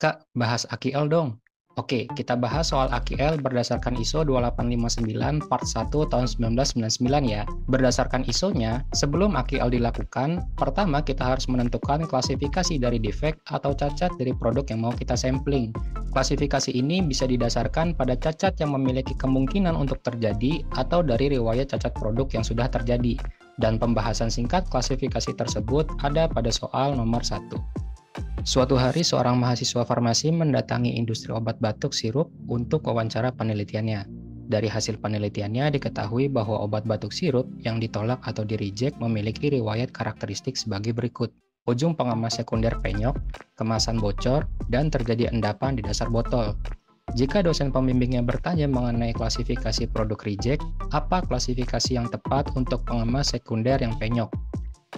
Kak, bahas AQL dong. Oke, kita bahas soal AQL berdasarkan ISO 2859 Part 1 tahun 1999 ya. Berdasarkan ISO-nya, sebelum AQL dilakukan, pertama kita harus menentukan klasifikasi dari defect atau cacat dari produk yang mau kita sampling. Klasifikasi ini bisa didasarkan pada cacat yang memiliki kemungkinan untuk terjadi atau dari riwayat cacat produk yang sudah terjadi. Dan pembahasan singkat klasifikasi tersebut ada pada soal nomor 1. Suatu hari seorang mahasiswa farmasi mendatangi industri obat batuk sirup untuk wawancara penelitiannya. Dari hasil penelitiannya diketahui bahwa obat batuk sirup yang ditolak atau di-reject memiliki riwayat karakteristik sebagai berikut. Ujung pengemas sekunder penyok, kemasan bocor, dan terjadi endapan di dasar botol. Jika dosen pembimbingnya bertanya mengenai klasifikasi produk reject, apa klasifikasi yang tepat untuk pengemas sekunder yang penyok?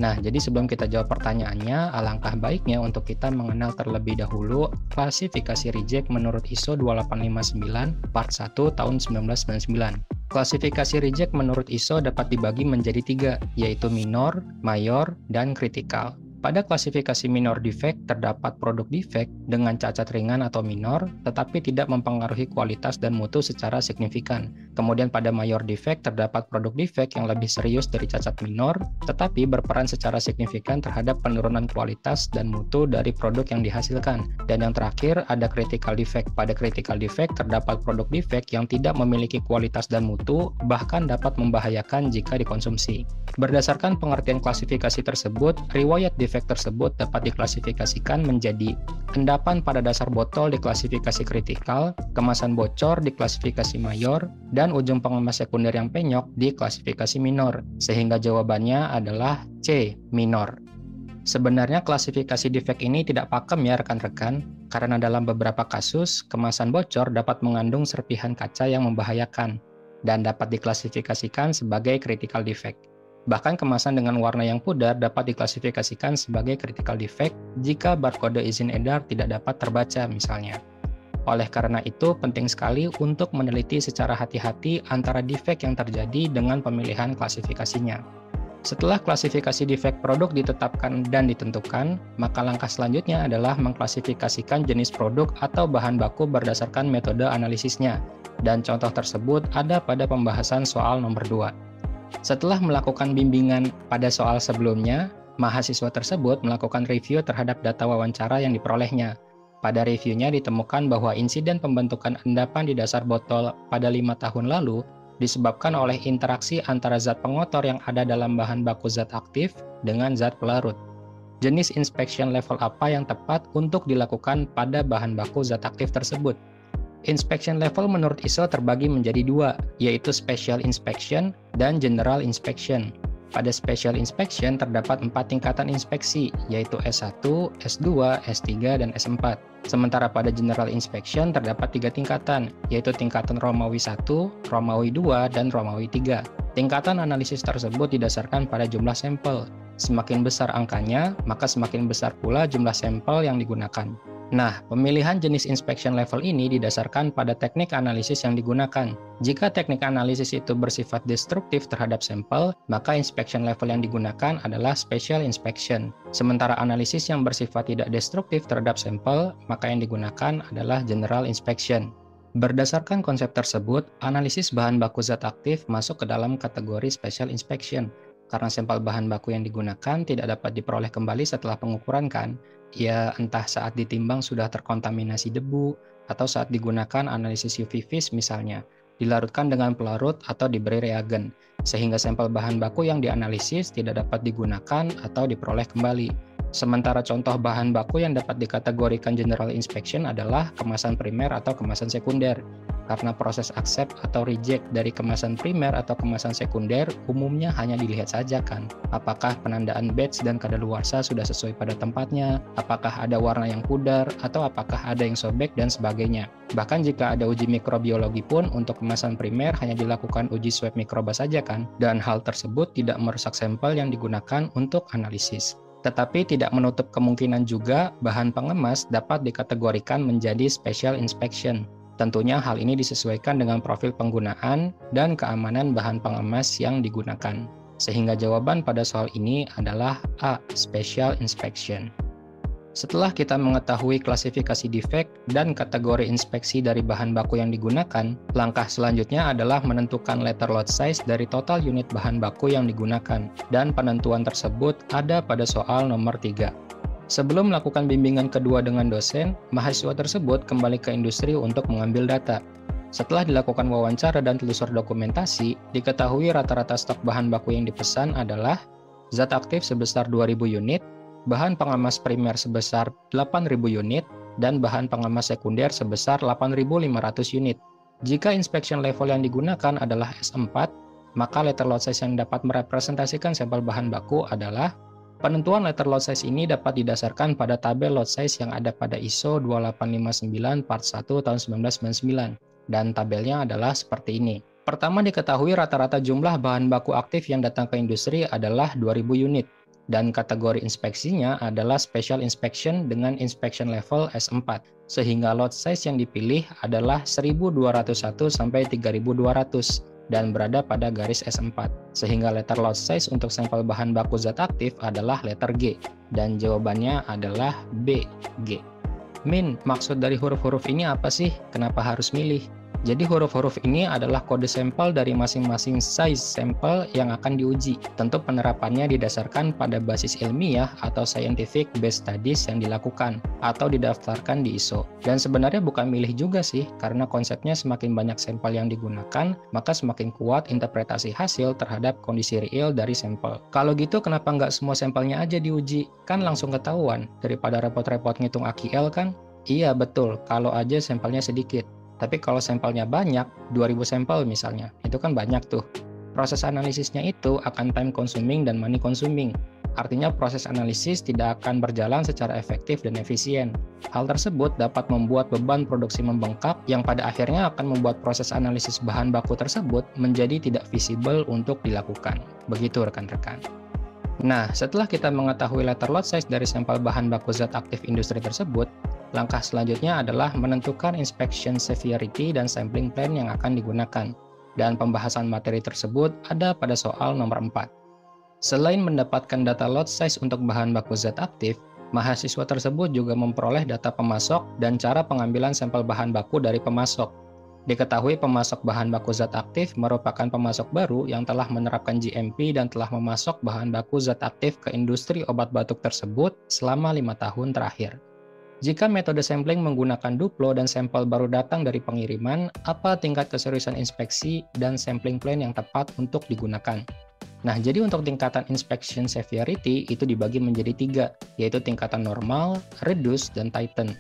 Nah, jadi sebelum kita jawab pertanyaannya, alangkah baiknya untuk kita mengenal terlebih dahulu klasifikasi reject menurut ISO 2859 Part 1 tahun 1999. Klasifikasi reject menurut ISO dapat dibagi menjadi 3, yaitu minor, mayor, dan kritikal. Pada klasifikasi minor defect terdapat produk defect dengan cacat ringan atau minor, tetapi tidak mempengaruhi kualitas dan mutu secara signifikan. Kemudian pada mayor defect terdapat produk defect yang lebih serius dari cacat minor, tetapi berperan secara signifikan terhadap penurunan kualitas dan mutu dari produk yang dihasilkan. Dan yang terakhir ada critical defect. Pada critical defect terdapat produk defect yang tidak memiliki kualitas dan mutu, bahkan dapat membahayakan jika dikonsumsi. Berdasarkan pengertian klasifikasi tersebut, riwayat defect tersebut dapat diklasifikasikan menjadi endapan pada dasar botol diklasifikasi kritikal, kemasan bocor diklasifikasi mayor, dan ujung pengemas sekunder yang penyok diklasifikasi minor, sehingga jawabannya adalah C, minor. Sebenarnya klasifikasi defect ini tidak pakem ya rekan-rekan, karena dalam beberapa kasus, kemasan bocor dapat mengandung serpihan kaca yang membahayakan, dan dapat diklasifikasikan sebagai critical defect. Bahkan kemasan dengan warna yang pudar dapat diklasifikasikan sebagai critical defect jika barkode izin edar tidak dapat terbaca misalnya. Oleh karena itu, penting sekali untuk meneliti secara hati-hati antara defect yang terjadi dengan pemilihan klasifikasinya. Setelah klasifikasi defect produk ditetapkan dan ditentukan, maka langkah selanjutnya adalah mengklasifikasikan jenis produk atau bahan baku berdasarkan metode analisisnya. Dan contoh tersebut ada pada pembahasan soal nomor 2. Setelah melakukan bimbingan pada soal sebelumnya, mahasiswa tersebut melakukan review terhadap data wawancara yang diperolehnya. Pada reviewnya ditemukan bahwa insiden pembentukan endapan di dasar botol pada 5 tahun lalu disebabkan oleh interaksi antara zat pengotor yang ada dalam bahan baku zat aktif dengan zat pelarut. Jenis inspection level apa yang tepat untuk dilakukan pada bahan baku zat aktif tersebut? Inspection level menurut ISO terbagi menjadi 2, yaitu Special Inspection dan General Inspection. Pada Special Inspection terdapat 4 tingkatan inspeksi, yaitu S1, S2, S3, dan S4. Sementara pada General Inspection terdapat 3 tingkatan, yaitu tingkatan Romawi 1, Romawi 2, dan Romawi 3. Tingkatan analisis tersebut didasarkan pada jumlah sampel. Semakin besar angkanya, maka semakin besar pula jumlah sampel yang digunakan. Nah, pemilihan jenis inspection level ini didasarkan pada teknik analisis yang digunakan. Jika teknik analisis itu bersifat destruktif terhadap sampel, maka inspection level yang digunakan adalah special inspection. Sementara analisis yang bersifat tidak destruktif terhadap sampel, maka yang digunakan adalah general inspection. Berdasarkan konsep tersebut, analisis bahan baku zat aktif masuk ke dalam kategori special inspection. Karena sampel bahan baku yang digunakan tidak dapat diperoleh kembali setelah pengukuran kan, ya entah saat ditimbang sudah terkontaminasi debu, atau saat digunakan analisis UV vis misalnya, dilarutkan dengan pelarut atau diberi reagen, sehingga sampel bahan baku yang dianalisis tidak dapat digunakan atau diperoleh kembali. Sementara contoh bahan baku yang dapat dikategorikan general inspection adalah kemasan primer atau kemasan sekunder. Karena proses accept atau reject dari kemasan primer atau kemasan sekunder umumnya hanya dilihat saja kan. Apakah penandaan batch dan kadaluarsa sudah sesuai pada tempatnya, apakah ada warna yang pudar, atau apakah ada yang sobek dan sebagainya. Bahkan jika ada uji mikrobiologi pun untuk kemasan primer hanya dilakukan uji swab mikroba saja kan, dan hal tersebut tidak merusak sampel yang digunakan untuk analisis. Tetapi tidak menutup kemungkinan juga bahan pengemas dapat dikategorikan menjadi special inspection. Tentunya hal ini disesuaikan dengan profil penggunaan dan keamanan bahan pengemas yang digunakan. Sehingga jawaban pada soal ini adalah A. Special Inspection. Setelah kita mengetahui klasifikasi defek dan kategori inspeksi dari bahan baku yang digunakan, langkah selanjutnya adalah menentukan letter lot size dari total unit bahan baku yang digunakan, dan penentuan tersebut ada pada soal nomor 3. Sebelum melakukan bimbingan kedua dengan dosen, mahasiswa tersebut kembali ke industri untuk mengambil data. Setelah dilakukan wawancara dan telusur dokumentasi, diketahui rata-rata stok bahan baku yang dipesan adalah zat aktif sebesar 2.000 unit, bahan pengemas primer sebesar 8.000 unit, dan bahan pengemas sekunder sebesar 8.500 unit. Jika inspection level yang digunakan adalah S4, maka letter lot size yang dapat merepresentasikan sampel bahan baku adalah penentuan letter lot size ini dapat didasarkan pada tabel lot size yang ada pada ISO 2859 Part 1 tahun 1999, dan tabelnya adalah seperti ini. Pertama, diketahui rata-rata jumlah bahan baku aktif yang datang ke industri adalah 2.000 unit. Dan kategori inspeksinya adalah special inspection dengan inspection level S4, sehingga lot size yang dipilih adalah 1.201 sampai 3.200 dan berada pada garis S4, sehingga letter lot size untuk sampel bahan baku zat aktif adalah letter G, dan jawabannya adalah B, G. Min, maksud dari huruf-huruf ini apa sih? Kenapa harus milih? Jadi huruf-huruf ini adalah kode sampel dari masing-masing size sampel yang akan diuji. Tentu penerapannya didasarkan pada basis ilmiah atau scientific based studies yang dilakukan atau didaftarkan di ISO. Dan sebenarnya bukan milih juga sih, karena konsepnya semakin banyak sampel yang digunakan, maka semakin kuat interpretasi hasil terhadap kondisi real dari sampel. Kalau gitu kenapa nggak semua sampelnya aja diuji? Kan langsung ketahuan, daripada repot-repot ngitung AQL kan? Iya betul, kalau aja sampelnya sedikit. Tapi kalau sampelnya banyak, 2000 sampel misalnya, itu kan banyak tuh. Proses analisisnya itu akan time consuming dan money consuming. Artinya proses analisis tidak akan berjalan secara efektif dan efisien. Hal tersebut dapat membuat beban produksi membengkak yang pada akhirnya akan membuat proses analisis bahan baku tersebut menjadi tidak visible untuk dilakukan. Begitu rekan-rekan. Nah, setelah kita mengetahui letter lot size dari sampel bahan baku zat aktif industri tersebut, langkah selanjutnya adalah menentukan inspection severity dan sampling plan yang akan digunakan. Dan pembahasan materi tersebut ada pada soal nomor 4. Selain mendapatkan data lot size untuk bahan baku zat aktif, mahasiswa tersebut juga memperoleh data pemasok dan cara pengambilan sampel bahan baku dari pemasok. Diketahui pemasok bahan baku zat aktif merupakan pemasok baru yang telah menerapkan GMP dan telah memasok bahan baku zat aktif ke industri obat batuk tersebut selama 5 tahun terakhir. Jika metode sampling menggunakan duplo dan sampel baru datang dari pengiriman, apa tingkat keseriusan inspeksi dan sampling plan yang tepat untuk digunakan? Nah, jadi untuk tingkatan inspection severity itu dibagi menjadi 3, yaitu tingkatan normal, reduce, dan tighten.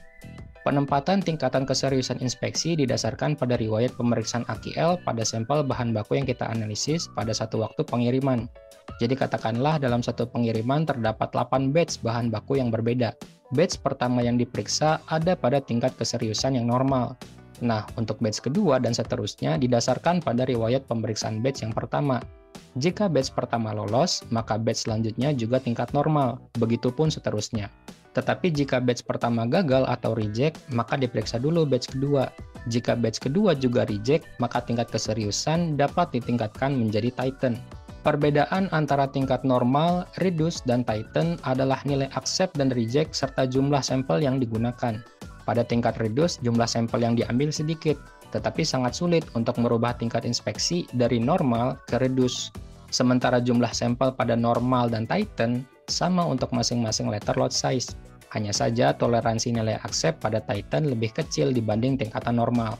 Penempatan tingkatan keseriusan inspeksi didasarkan pada riwayat pemeriksaan AQL pada sampel bahan baku yang kita analisis pada satu waktu pengiriman. Jadi katakanlah dalam satu pengiriman terdapat 8 batch bahan baku yang berbeda. Batch pertama yang diperiksa ada pada tingkat keseriusan yang normal. Nah, untuk batch kedua dan seterusnya didasarkan pada riwayat pemeriksaan batch yang pertama. Jika batch pertama lolos, maka batch selanjutnya juga tingkat normal, begitupun seterusnya. Tetapi jika batch pertama gagal atau reject, maka diperiksa dulu batch kedua. Jika batch kedua juga reject, maka tingkat keseriusan dapat ditingkatkan menjadi tighten. Perbedaan antara tingkat normal, reduce, dan tighten adalah nilai accept dan reject serta jumlah sampel yang digunakan. Pada tingkat reduce, jumlah sampel yang diambil sedikit, tetapi sangat sulit untuk merubah tingkat inspeksi dari normal ke reduce. Sementara jumlah sampel pada normal dan tighten sama untuk masing-masing letter lot size. Hanya saja toleransi nilai accept pada tighten lebih kecil dibanding tingkatan normal.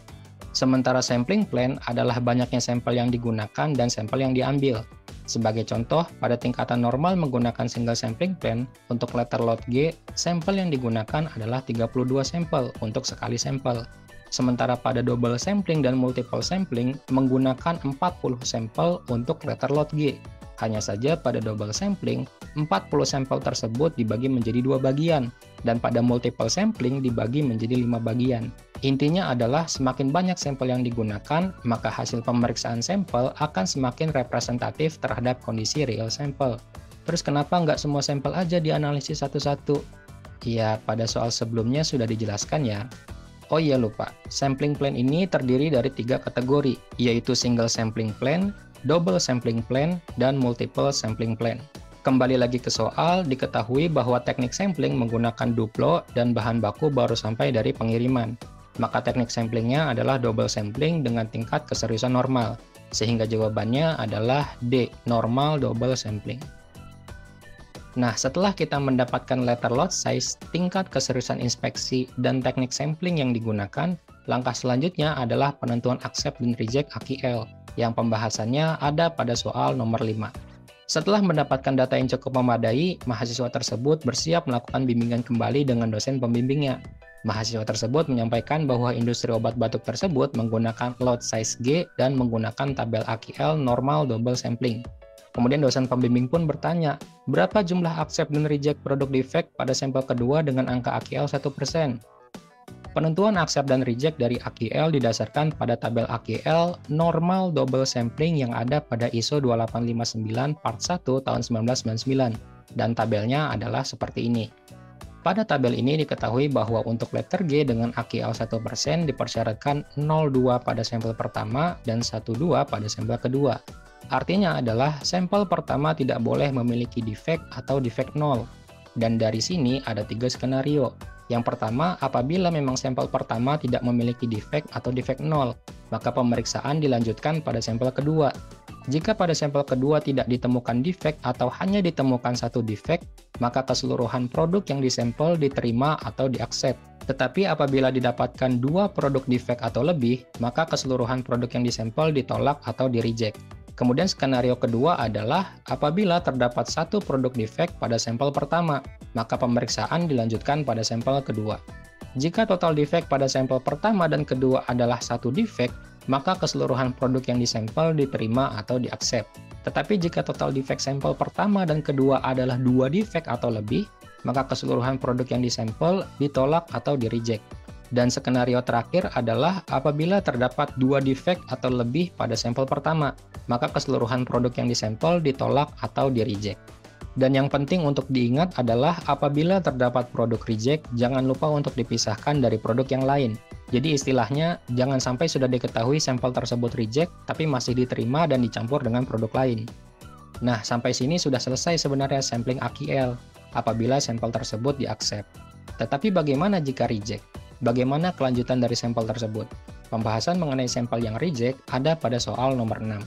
Sementara sampling plan adalah banyaknya sampel yang digunakan dan sampel yang diambil. Sebagai contoh, pada tingkatan normal menggunakan single sampling plan, untuk letter lot G, sampel yang digunakan adalah 32 sampel untuk sekali sampel. Sementara pada double sampling dan multiple sampling menggunakan 40 sampel untuk letter lot G. Hanya saja pada double sampling, 40 sampel tersebut dibagi menjadi 2 bagian, dan pada multiple sampling dibagi menjadi 5 bagian. Intinya adalah semakin banyak sampel yang digunakan, maka hasil pemeriksaan sampel akan semakin representatif terhadap kondisi real sampel. Terus kenapa nggak semua sampel aja dianalisis satu-satu? Ya, pada soal sebelumnya sudah dijelaskan ya. Oh iya lupa, sampling plan ini terdiri dari 3 kategori, yaitu single sampling plan, double sampling plan, dan multiple sampling plan. Kembali lagi ke soal, diketahui bahwa teknik sampling menggunakan duplo dan bahan baku baru sampai dari pengiriman. Maka teknik samplingnya adalah double sampling dengan tingkat keseriusan normal. Sehingga jawabannya adalah D, normal double sampling. Nah, setelah kita mendapatkan letter lot size, tingkat keseriusan inspeksi, dan teknik sampling yang digunakan, langkah selanjutnya adalah penentuan accept dan reject AQL, yang pembahasannya ada pada soal nomor 5. Setelah mendapatkan data yang cukup memadai, mahasiswa tersebut bersiap melakukan bimbingan kembali dengan dosen pembimbingnya. Mahasiswa tersebut menyampaikan bahwa industri obat batuk tersebut menggunakan lot size G dan menggunakan tabel AQL normal double sampling. Kemudian dosen pembimbing pun bertanya, berapa jumlah accept dan reject produk defect pada sampel kedua dengan angka AQL 1%? Penentuan accept dan reject dari AQL didasarkan pada tabel AQL normal double sampling yang ada pada ISO 2859 Part 1 tahun 1999, dan tabelnya adalah seperti ini. Pada tabel ini diketahui bahwa untuk letter G dengan AQL 1% dipersyaratkan 0,2 pada sampel pertama dan 1,2 pada sampel kedua. Artinya adalah sampel pertama tidak boleh memiliki defect atau defect 0. Dan dari sini ada 3 skenario. Yang pertama, apabila memang sampel pertama tidak memiliki defect atau defect 0, maka pemeriksaan dilanjutkan pada sampel kedua. Jika pada sampel kedua tidak ditemukan defect atau hanya ditemukan satu defect, maka keseluruhan produk yang disampel diterima atau diaccept. Tetapi apabila didapatkan 2 produk defect atau lebih, maka keseluruhan produk yang disampel ditolak atau di-reject. Kemudian skenario kedua adalah apabila terdapat 1 produk defect pada sampel pertama, maka pemeriksaan dilanjutkan pada sampel kedua. Jika total defect pada sampel pertama dan kedua adalah 1 defect, maka keseluruhan produk yang disampel diterima atau diaccept. Tetapi jika total defect sampel pertama dan kedua adalah 2 defect atau lebih, maka keseluruhan produk yang disampel ditolak atau di-reject. Dan skenario terakhir adalah apabila terdapat 2 defect atau lebih pada sampel pertama, maka keseluruhan produk yang disampel ditolak atau di-reject. Dan yang penting untuk diingat adalah apabila terdapat produk reject, jangan lupa untuk dipisahkan dari produk yang lain. Jadi istilahnya, jangan sampai sudah diketahui sampel tersebut reject, tapi masih diterima dan dicampur dengan produk lain. Nah, sampai sini sudah selesai sebenarnya sampling AQL, apabila sampel tersebut di-accept. Tetapi bagaimana jika reject? Bagaimana kelanjutan dari sampel tersebut? Pembahasan mengenai sampel yang reject ada pada soal nomor 6.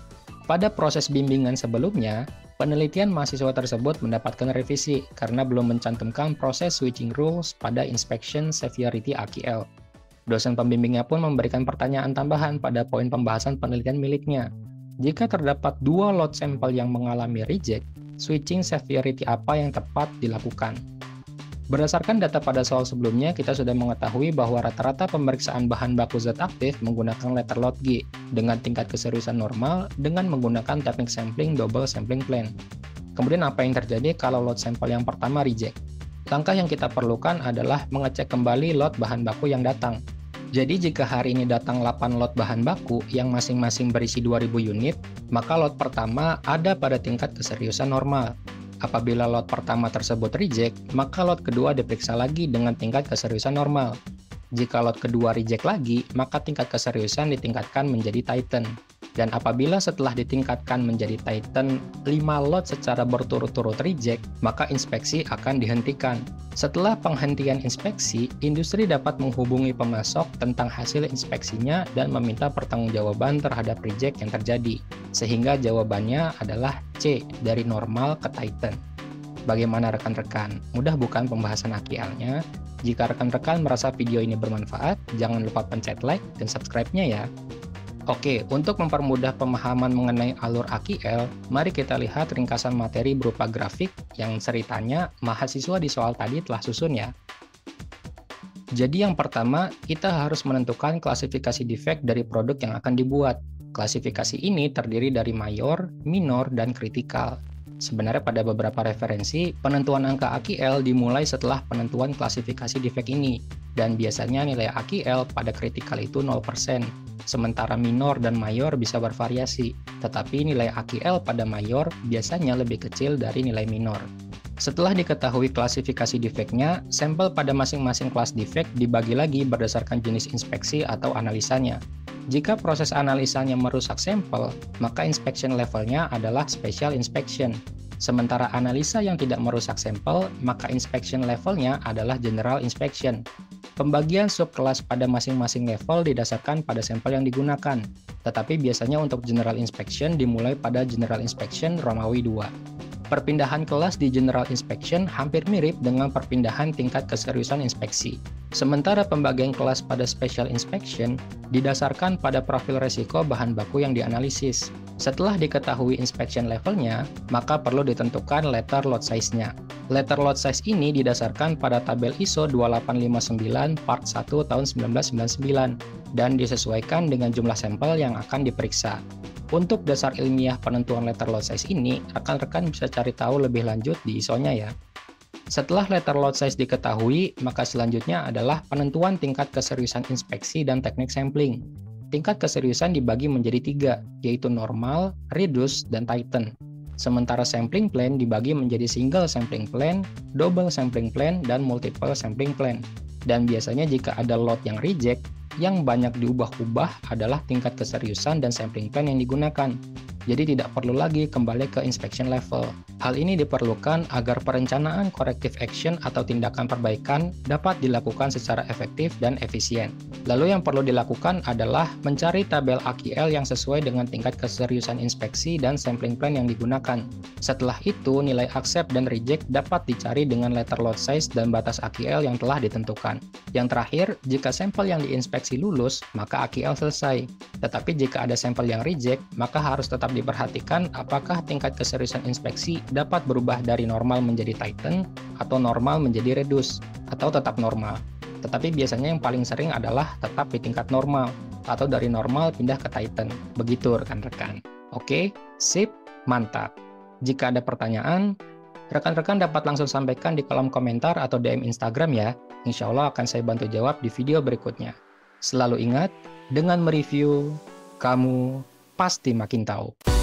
Pada proses bimbingan sebelumnya, penelitian mahasiswa tersebut mendapatkan revisi karena belum mencantumkan proses switching rules pada inspection severity AQL. Dosen pembimbingnya pun memberikan pertanyaan tambahan pada poin pembahasan penelitian miliknya. Jika terdapat 2 lot sampel yang mengalami reject, switching severity apa yang tepat dilakukan? Berdasarkan data pada soal sebelumnya, kita sudah mengetahui bahwa rata-rata pemeriksaan bahan baku zat aktif menggunakan letter lot G dengan tingkat keseriusan normal dengan menggunakan teknik sampling double sampling plan. Kemudian apa yang terjadi kalau lot sampel yang pertama reject? Langkah yang kita perlukan adalah mengecek kembali lot bahan baku yang datang. Jadi jika hari ini datang 8 lot bahan baku yang masing-masing berisi 2000 unit, maka lot pertama ada pada tingkat keseriusan normal. Apabila lot pertama tersebut reject, maka lot kedua diperiksa lagi dengan tingkat keseriusan normal. Jika lot kedua reject lagi, maka tingkat keseriusan ditingkatkan menjadi Titan. Dan apabila setelah ditingkatkan menjadi Titan 5 lot secara berturut-turut reject, maka inspeksi akan dihentikan. Setelah penghentian inspeksi, industri dapat menghubungi pemasok tentang hasil inspeksinya dan meminta pertanggungjawaban terhadap reject yang terjadi. Sehingga jawabannya adalah C, dari normal ke Titan. Bagaimana rekan-rekan? Mudah bukan pembahasan AQL-nya? Jika rekan-rekan merasa video ini bermanfaat, jangan lupa pencet like dan subscribe-nya ya. Oke, untuk mempermudah pemahaman mengenai alur AQL, mari kita lihat ringkasan materi berupa grafik yang ceritanya mahasiswa di soal tadi telah susun ya. Jadi yang pertama, kita harus menentukan klasifikasi defect dari produk yang akan dibuat. Klasifikasi ini terdiri dari mayor, minor, dan kritikal. Sebenarnya pada beberapa referensi, penentuan angka AQL dimulai setelah penentuan klasifikasi defect ini, dan biasanya nilai AQL pada kritikal itu 0%, sementara minor dan mayor bisa bervariasi, tetapi nilai AQL pada mayor biasanya lebih kecil dari nilai minor. Setelah diketahui klasifikasi defect-nya, sampel pada masing-masing kelas defect dibagi lagi berdasarkan jenis inspeksi atau analisanya. Jika proses analisanya merusak sampel, maka inspection levelnya adalah special inspection. Sementara analisa yang tidak merusak sampel, maka inspection levelnya adalah general inspection. Pembagian subkelas pada masing-masing level didasarkan pada sampel yang digunakan, tetapi biasanya untuk general inspection dimulai pada general inspection Romawi 2. Perpindahan kelas di general inspection hampir mirip dengan perpindahan tingkat keseriusan inspeksi. Sementara pembagian kelas pada special inspection didasarkan pada profil resiko bahan baku yang dianalisis. Setelah diketahui inspection levelnya, maka perlu ditentukan letter lot size-nya. Letter lot size ini didasarkan pada tabel ISO 2859 Part 1 tahun 1999 dan disesuaikan dengan jumlah sampel yang akan diperiksa. Untuk dasar ilmiah penentuan letter lot size ini, rekan-rekan bisa cari tahu lebih lanjut di ISO-nya ya. Setelah letter lot size diketahui, maka selanjutnya adalah penentuan tingkat keseriusan inspeksi dan teknik sampling. Tingkat keseriusan dibagi menjadi 3, yaitu normal, reduce, dan tighten. Sementara sampling plan dibagi menjadi single sampling plan, double sampling plan, dan multiple sampling plan. Dan biasanya jika ada lot yang reject, yang banyak diubah-ubah adalah tingkat keseriusan dan sampling plan yang digunakan. Jadi tidak perlu lagi kembali ke inspection level. Hal ini diperlukan agar perencanaan corrective action atau tindakan perbaikan dapat dilakukan secara efektif dan efisien. Lalu yang perlu dilakukan adalah mencari tabel AQL yang sesuai dengan tingkat keseriusan inspeksi dan sampling plan yang digunakan. Setelah itu, nilai accept dan reject dapat dicari dengan letter lot size dan batas AQL yang telah ditentukan. Yang terakhir, jika sampel yang diinspeksi lulus, maka AQL selesai. Tetapi jika ada sampel yang reject, maka harus tetap diperhatikan apakah tingkat keseriusan inspeksi dapat berubah dari normal menjadi tighten atau normal menjadi reduce atau tetap normal. Tetapi biasanya yang paling sering adalah tetap di tingkat normal atau dari normal pindah ke tighten. Begitu rekan-rekan. Oke, sip, mantap. Jika ada pertanyaan, rekan-rekan dapat langsung sampaikan di kolom komentar atau DM Instagram ya. Insya Allah akan saya bantu jawab di video berikutnya. Selalu ingat, dengan mereview, kamu pasti makin tahu.